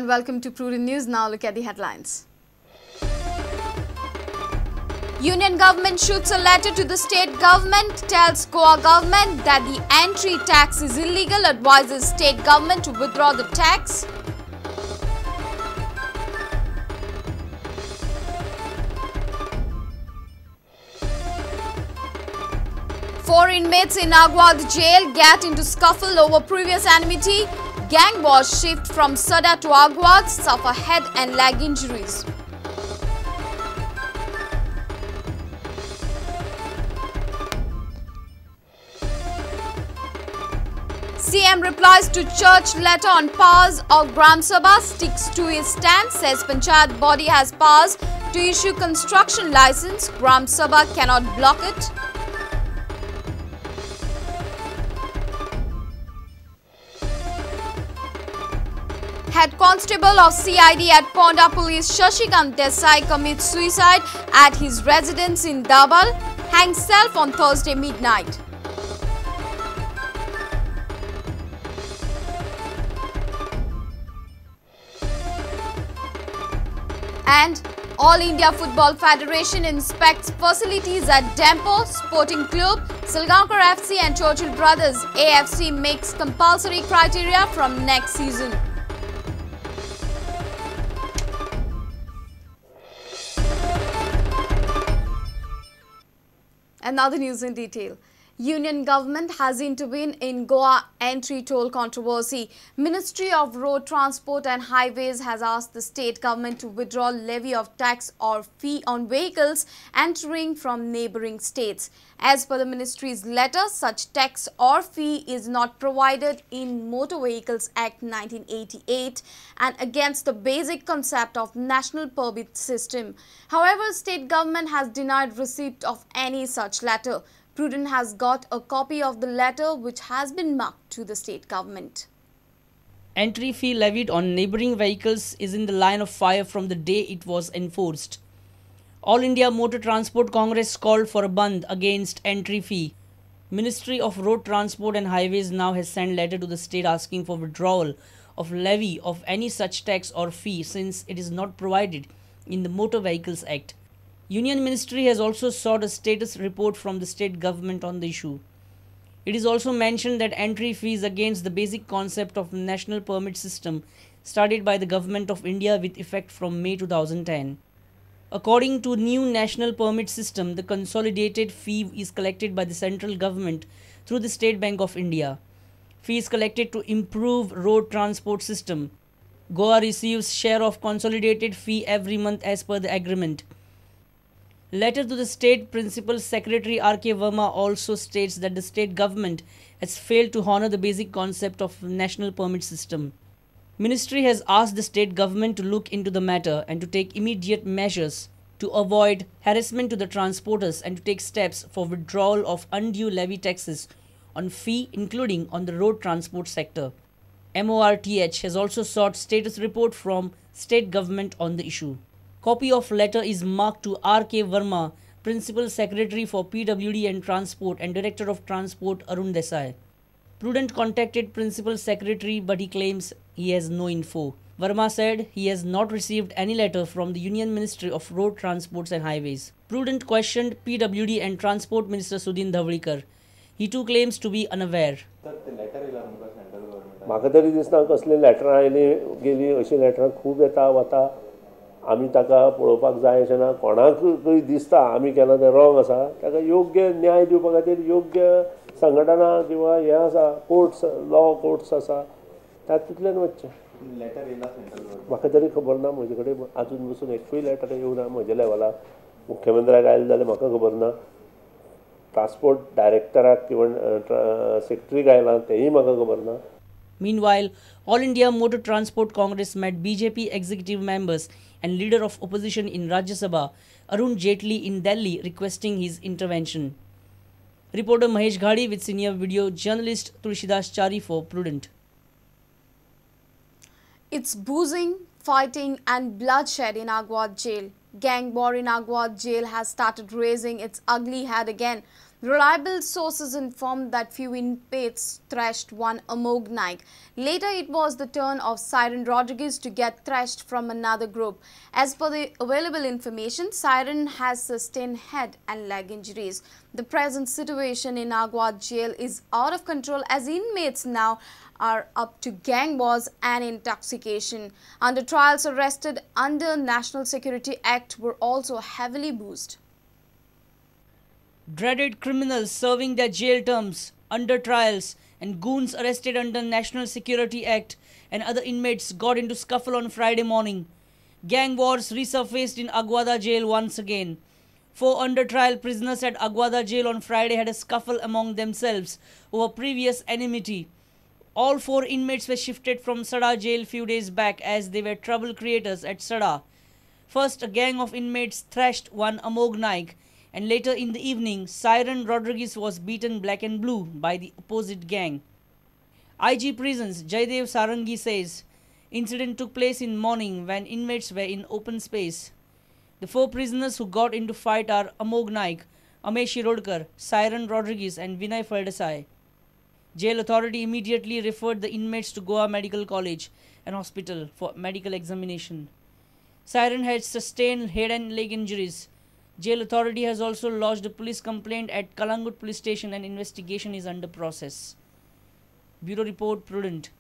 and welcome to Prudent News. Now look at the headlines. Union government shoots a letter to the state government, tells Goa government that the entry tax is illegal, advises state government to withdraw the tax. Four inmates in Goa jail get into scuffle over previous enmity. Gang wars shift from Sada to Goa, suffer head and leg injuries. CM replies to church letter on powers of Gram Sabha, sticks to his stand, says Panchayat body has powers to issue construction license. Gram Sabha cannot block it. Head Constable of CID at Ponda Police Shashikant Desai commits suicide at his residence in Dabal, hangs self on Thursday midnight. And All India Football Federation inspects facilities at Dempo Sporting Club, Salgaonkar FC and Churchill Brothers AFC makes compulsory criteria from next season. And now the news in detail. Union government has intervened in Goa entry toll controversy. Ministry of Road Transport and Highways has asked the state government to withdraw levy of tax or fee on vehicles entering from neighbouring states. As per the ministry's letter, such tax or fee is not provided in Motor Vehicles Act 1988 and against the basic concept of national permit system. However, state government has denied receipt of any such letter. Prudent has got a copy of the letter which has been marked to the state government. Entry fee levied on neighbouring vehicles is in the line of fire from the day it was enforced. All India Motor Transport Congress called for a bandh against entry fee. Ministry of Road Transport and Highways now has sent letter to the state asking for withdrawal of levy of any such tax or fee since it is not provided in the Motor Vehicles Act. Union Ministry has also sought a status report from the state government on the issue. It is also mentioned that entry fees against the basic concept of national permit system started by the Government of India with effect from May 2010. According to new national permit system, the consolidated fee is collected by the central government through the State Bank of India. Fee is collected to improve road transport system. Goa receives share of consolidated fee every month as per the agreement. Letter to the State Principal Secretary R.K. Verma also states that the state government has failed to honour the basic concept of national permit system. Ministry has asked the state government to look into the matter and to take immediate measures to avoid harassment to the transporters and to take steps for withdrawal of undue levy taxes on fee including on the road transport sector. MORTH has also sought status report from state government on the issue. Copy of letter is marked to R.K. Verma, Principal Secretary for PWD and Transport and Director of Transport Arun Desai. Prudent contacted Principal Secretary but he claims he has no info. Verma said he has not received any letter from the Union Ministry of Road Transports and Highways. Prudent questioned PWD and Transport Minister Sudhin Dhavlikar. He too claims to be unaware. म्हाका तरी दिसना कसले लेटरां oily गेली अशी लेटरां खूब येता वता आमी ताका पळोवपाक जाय अशें ना कोणाकूय दिसता आमी केलां तें रॉंग आसा ताका योग्य न्याय दिवपा खातीर योग्य संघटना किंवा हें आसा कोर्ट्स लॉ कोर्ट्स आसा तातूंतल्यान वचचें लेटर येयला सेंट्रल गव्हर्नमेंट म्हाका तरी खबर ना म्हजे कडेन आजून पसून एकूय लेटर येवना म्हज्या लेवलार मुख्यमंत्र्याक आयलें जाल्यार म्हाका खबर ना ट्रान्सपोर्ट डायरेक्टराक किंवा सेक्रेटरीक आयलां तेंय म्हाका खबर ना. Meanwhile, All India Motor Transport Congress met BJP executive members and leader of opposition in Rajya Sabha, Arun Jaitley in Delhi requesting his intervention. Reporter Mahesh Ghadi with senior video journalist Tulsidas Chari for Prudent. It's boozing, fighting and bloodshed in Goa jail. Gang war in Goa jail has started raising its ugly head again. Reliable sources informed that few inmates thrashed one Amog Naik. Later, it was the turn of Siren Rodriguez to get thrashed from another group. As per the available information, Siren has sustained head and leg injuries. The present situation in Goa jail is out of control as inmates now are up to gang wars and intoxication. Under trials arrested under National Security Act were also heavily boosted. Dreaded criminals serving their jail terms under trials and goons arrested under National Security Act and other inmates got into scuffle on Friday morning. Gang wars resurfaced in Aguada jail once again. 4 under trial prisoners at Aguada jail on Friday had a scuffle among themselves over previous enmity. All 4 inmates were shifted from Sada jail few days back as they were trouble creators at Sada. First, a gang of inmates thrashed one Amog Naik, and later in the evening, Siren Rodriguez was beaten black and blue by the opposite gang. IG Prisons Jaidev Sarangi says, incident took place in morning when inmates were in open space. The 4 prisoners who got into fight are Amog Naik, Amesh Shirodkar, Siren Rodriguez and Vinay Ferdesai. Jail authority immediately referred the inmates to Goa Medical College and Hospital for medical examination. Siren had sustained head and leg injuries. Jail authority has also lodged a police complaint at Kalangut police station and investigation is under process. Bureau Report, Prudent.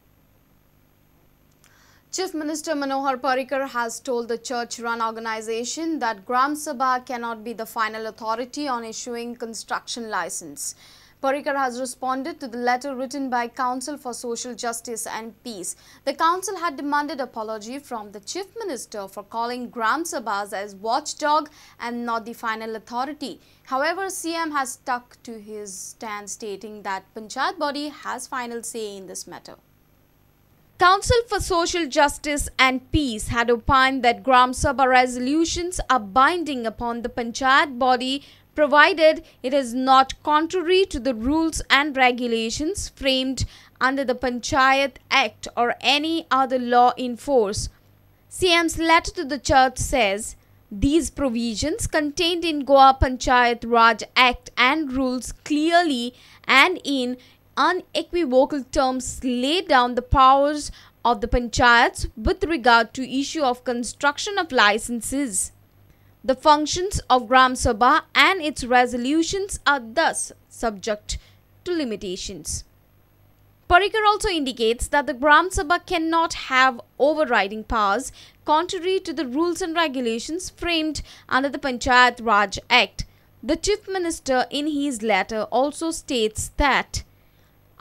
Chief Minister Manohar Parrikar has told the church-run organization that Gram Sabha cannot be the final authority on issuing construction license. Parrikar has responded to the letter written by Council for Social Justice and Peace. The council had demanded apology from the Chief Minister for calling Gram Sabhas as watchdog and not the final authority. However, CM has stuck to his stand stating that Panchayat body has final say in this matter. Council for Social Justice and Peace had opined that Gram Sabha resolutions are binding upon the Panchayat body provided it is not contrary to the rules and regulations framed under the Panchayat Act or any other law in force. CM's letter to the church says, these provisions contained in Goa Panchayat Raj Act and rules clearly and in unequivocal terms lay down the powers of the panchayats with regard to issue of construction of licenses. The functions of Gram Sabha and its resolutions are thus subject to limitations. Parrikar also indicates that the Gram Sabha cannot have overriding powers contrary to the rules and regulations framed under the Panchayat Raj Act. The Chief Minister in his letter also states that,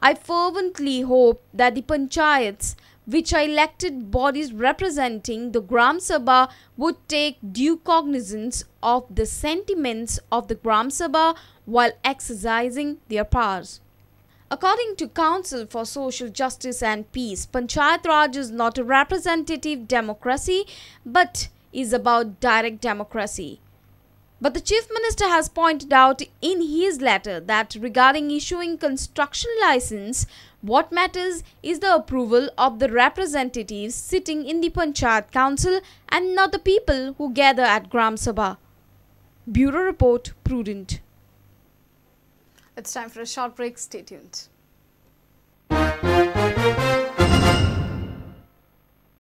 I fervently hope that the panchayats, which are elected bodies representing the Gram Sabha, would take due cognizance of the sentiments of the Gram Sabha while exercising their powers. According to Council for Social Justice and Peace, Panchayat Raj is not a representative democracy but is about direct democracy. But the Chief Minister has pointed out in his letter that regarding issuing construction license, what matters is the approval of the representatives sitting in the Panchayat Council and not the people who gather at Gram Sabha. Bureau Report, Prudent. It's time for a short break. Stay tuned.